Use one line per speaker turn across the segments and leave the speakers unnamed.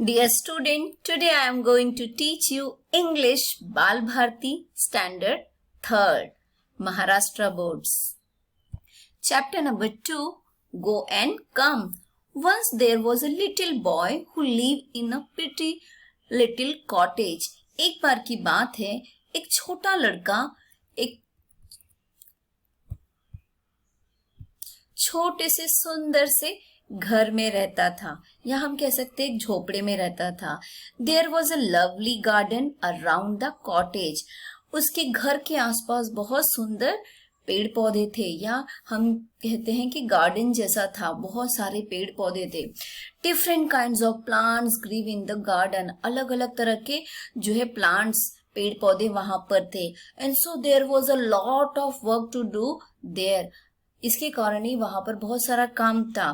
Dear student, today I am going to teach you English Bal Bharti Standard 3rd Maharashtra Boards. Chapter number 2, Go and Come. Once there was a little boy who lived in a pretty little cottage. एक बार की बात है, एक छोटा लड़का एक छोटे से सुंदर से घर में रहता था, या हम कह सकते एक झोपड़े में रहता था. There was a lovely garden around the cottage. उसके घर के आसपास बहुत सुंदर पेड़ पौधे थे, या हम कहते हैं कि गार्डन जैसा था, बहुत सारे पेड़ पौधे थे. Different kinds of plants grew in the garden. अलग अलग तरह के जो है प्लांट्स पेड़ पौधे वहां पर थे. And so there was a lot of work to do there. इसके कारण ही वहां पर बहुत सारा काम था.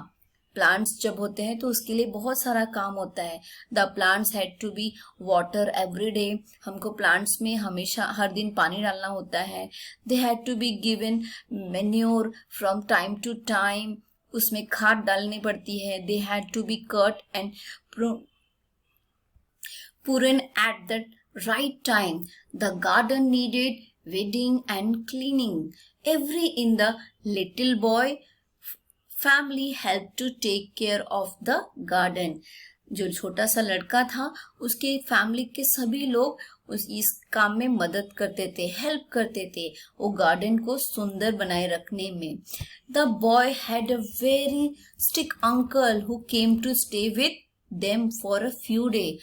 प्लांट्स जब होते हैं तो उसके लिए बहुत सारा काम होता है. The plants had to be water every day. हमको प्लांट्स में हमेशा हर दिन पानी डालना होता है. They had to be given manure from time to time. उसमें खाद डालनी पड़ती है. They had to be cut and pruned at the right time. The garden needed weeding and cleaning. Every in the little boy family helped to take care of the garden. जो छोटा सा लड़का था उसके फैमिली के सभी लोग इस काम में मदद करते थे, हेल्प करते थे वो गार्डन को सुंदर बनाए रखने में. The boy had a very strict uncle who came to stay with them for a few day.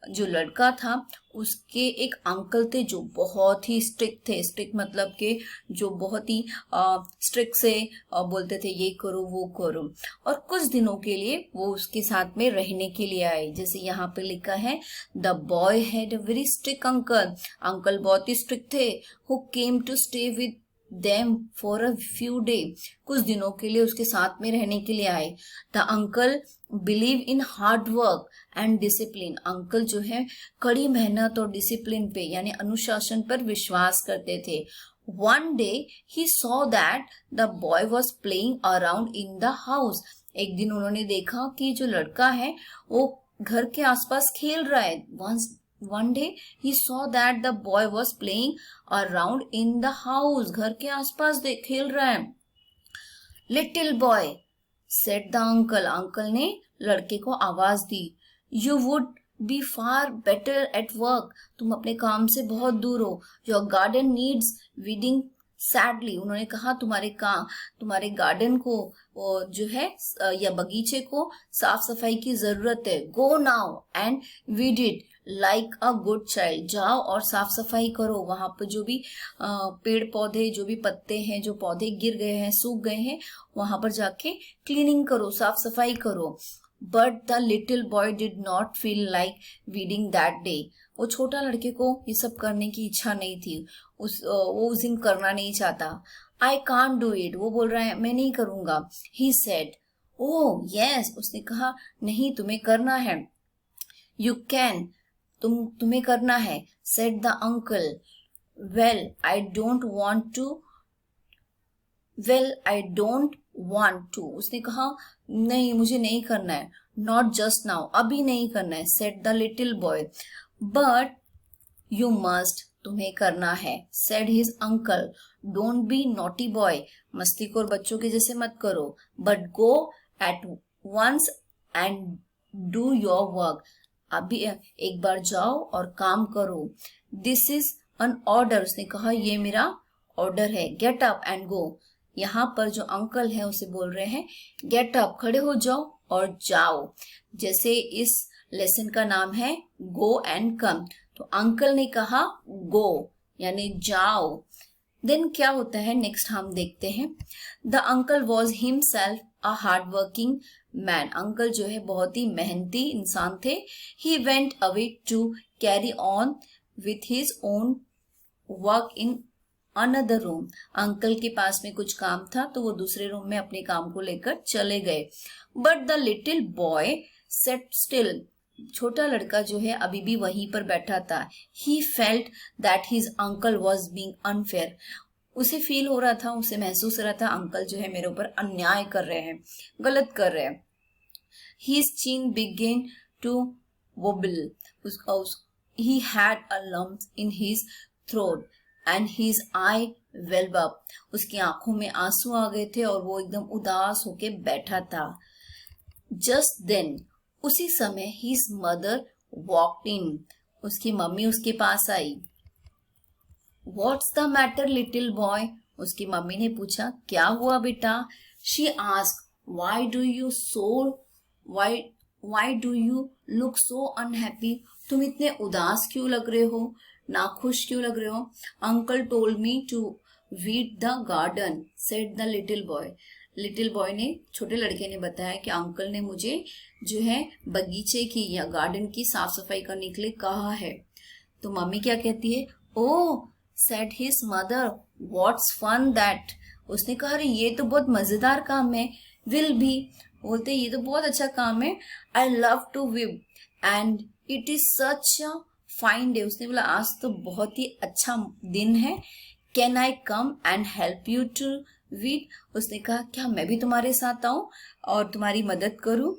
जो लड़का था उसके एक अंकल थे जो बहुत ही स्ट्रिक्ट थे. स्ट्रिक्ट मतलब कि जो बहुत ही स्ट्रिक्ट से बोलते थे ये करो वो करो, और कुछ दिनों के लिए वो उसके साथ में रहने के लिए आए. जैसे यहाँ पे लिखा है, the boy had a very strict uncle. Uncle बहुत ही स्ट्रिक्ट थे. Who came to stay with them for a few day. कुछ दिनों के लिए उसके साथ में रहने के लिए आए. The uncle believe in hard work and discipline. Uncle जो है कड़ी मेहनत और डिसिप्लिन पे यानी अनुशासन पर विश्वास करते थे. One day he saw that the boy was playing around in the house. एक दिन उन्होंने देखा कि जो लड़का है वो घर के आसपास खेल रहा है. One day he saw that the boy was playing around in the house. घर के आसपास खेल रहा है. Little boy, said the uncle. Uncle ने लड़के को आवाज दी. You would be far better at work. तुम अपने काम से बहुत दूर हो. Your garden needs weeding sadly. उन्होंने कहा तुम्हारे गार्डन को जो है या बगीचे को साफ सफाई की जरूरत है. Go now and weed it like a good child. जाओ और साफ सफाई करो. वहां पर जो भी पेड़ पौधे, जो भी पत्ते हैं, जो पौधे गिर गए हैं, सूख गए हैं, वहां पर जाके क्लीनिंग करो, साफ सफाई करो. But the little boy did not feel like weeding that day. वो छोटा लड़के को ये सब करने की इच्छा नहीं थी. वो उस दिन करना नहीं चाहता. I can't do it. वो बोल रहा है मैं नहीं करूंगा. He said, oh yes. उसने कहा नहीं तुम्हें करना है. You can. तुम्हें करना है. Said the uncle. Well, I don't want to. उसने कहा नहीं मुझे नहीं करना है. Not just now. अभी नहीं करना है. Said the little boy. But you must. तुम्हें करना है. Said his uncle. Don't be naughty boy. मस्तीखोर बच्चों के जैसे मत करो. But go at once and do your work. अभी एक बार जाओ और काम करो. This is an order. उसने कहा ये मेरा ऑर्डर है. Get up and go. यहाँ पर जो अंकल है उसे बोल रहे हैं गेट अप, खड़े हो जाओ और जाओ. जैसे इस लेसन का नाम है गो एंड कम, तो अंकल ने कहा गो यानी जाओ. देन क्या होता है नेक्स्ट हम देखते हैं. The uncle was himself a hard working man. Uncle जो है बहुत ही मेहनती इंसान थे. He went away to carry on with his own work in another room. Uncle के पास में कुछ काम था तो वो दूसरे रूम में अपने काम को लेकर चले गए. But the little boy set still. छोटा लड़का जो है अभी भी वहीं पर बैठा था. He felt that his uncle was being unfair. उसे फील हो रहा था, उसे महसूस हो रहा था अंकल जो है मेरे ऊपर अन्याय कर रहे हैं, गलत कर रहे हैं. His chin began to wobble. He had a lump in his throat and his eye welled up. उसकी आंखों में आंसू आ गए थे और वो एकदम उदास होके बैठा था. Just then, उसी समय his mother walked in. उसकी मम्मी उसके पास आई. What's the matter, little boy? उसकी मम्मी ने पूछा, क्या हुआ बेटा? She asked, why do you look so unhappy? तुम इतने उदास क्यों लग रहे हो, नाखुश क्यों लग रहे हो? Uncle told me to weed the garden, said the little boy. Little boy ने, छोटे लड़के ने बताया कि अंकल ने मुझे जो है बगीचे की या गार्डन की साफ सफाई करने के लिए कहा है. तो मम्मी क्या कहती है? ओह, said his mother, what's fun that? उसने कहा, अरे ये तो बहुत मजेदार काम है. will be, बोलते ये तो बहुत अच्छा काम है. I love to weave and it is such a fine day. उसने बोला आज तो बहुत ही अच्छा दिन है. Can I come and help you to weave? उसने कहा क्या मैं भी तुम्हारे साथ आऊं और तुम्हारी मदद करूं?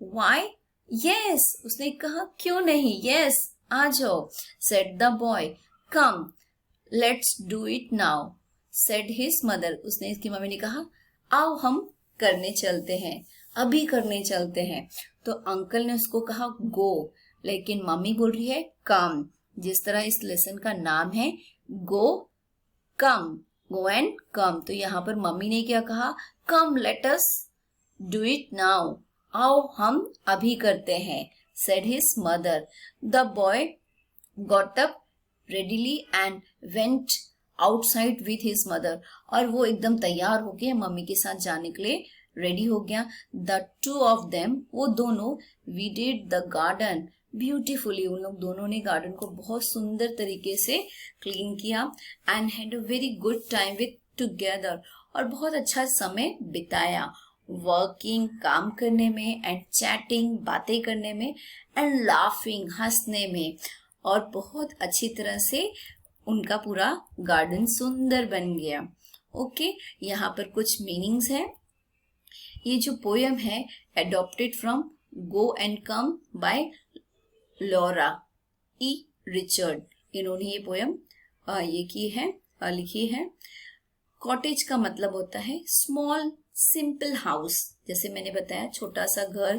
Why? Yes, उसने कहा क्यों नहीं, yes, आ जाओ. Said the boy, come, let's do it now, said his mother. उसने, इसकी मम्मी ने कहा आओ हम करने चलते हैं, अभी करने चलते हैं. तो अंकल ने उसको कहा गो, लेकिन मम्मी बोल रही है कम. जिस तरह इस लेसन का नाम है गो कम, गो एंड कम, तो यहाँ पर मम्मी ने क्या कहा? Come let us do it now, आओ हम अभी करते हैं. said his mother. The boy got up readily and went outside with his mother. और वो एकदम तैयार हो गया मम्मी के साथ जाने के लिए रेडी हो गया. The two of them, वो दोनों, weeded the garden beautifully. उन लोग दोनों ने गार्डन को बहुत सुंदर तरीके से क्लीन किया. and had a very good time with together. और बहुत अच्छा समय बिताया. वर्किंग, काम करने में, एंड चैटिंग, बातें करने में, एंड लाफिंग, हंसने में. और बहुत अच्छी तरह से उनका पूरा गार्डन सुंदर बन गया. ओके, यहाँ पर कुछ मीनिंग्स है. ये जो पोयम है adopted from go and come by Laura E Richard. इन्होंने ये पोयम लिखी है. कॉटेज का मतलब होता है स्मॉल सिंपल हाउस. जैसे मैंने बताया छोटा सा घर,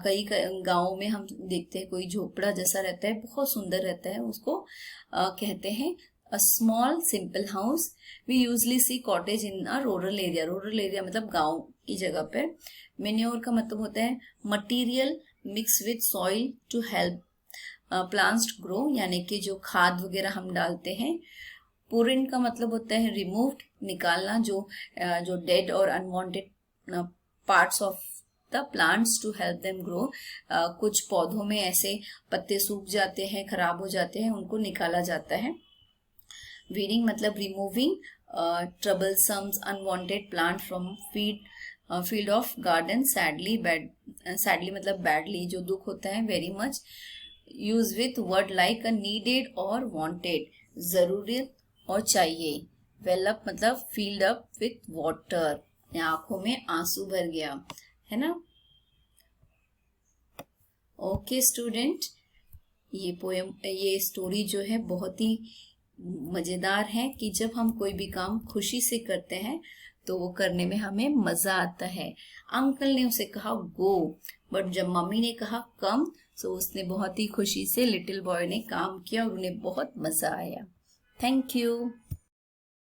कई गांवों में हम देखते हैं कोई झोपड़ा जैसा रहता है, बहुत सुंदर रहता है, उसको कहते हैं a small simple house. We usually see cottage in a rural area. Rural area मतलब गांव की जगह पर. मेन्योर का मतलब होता है material mix with soil to help plants grow, यानी कि जो खाद वगैरह हम डालते हैं. पुरिन का मतलब होता है रिमूव्ड, निकालना, जो डेड और unwanted parts of the plants to help them grow. कुछ पौधों में ऐसे पत्ते सूख जाते हैं, खराब हो जाते हैं, उनको निकाला जाता है. वीडिंग मतलब removing troublesome unwanted plant from field of garden. Sadly मतलब बैडली, जो दुख होता है, very much. Use with word like a needed और वांटेड, जरूरत और चाहिए. वेलअप मतलब फील्ड अप विथ वाटर, आंखों में आंसू भर गया, है ना. ओके स्टूडेंट, ये स्टोरी जो है बहुत ही मजेदार है कि जब हम कोई भी काम खुशी से करते हैं तो वो करने में हमें मजा आता है. अंकल ने उसे कहा गो, बट जब मम्मी ने कहा कम, तो उसने बहुत ही खुशी से लिटिल बॉय ने काम किया और उन्हें बहुत मजा आया. Thank you.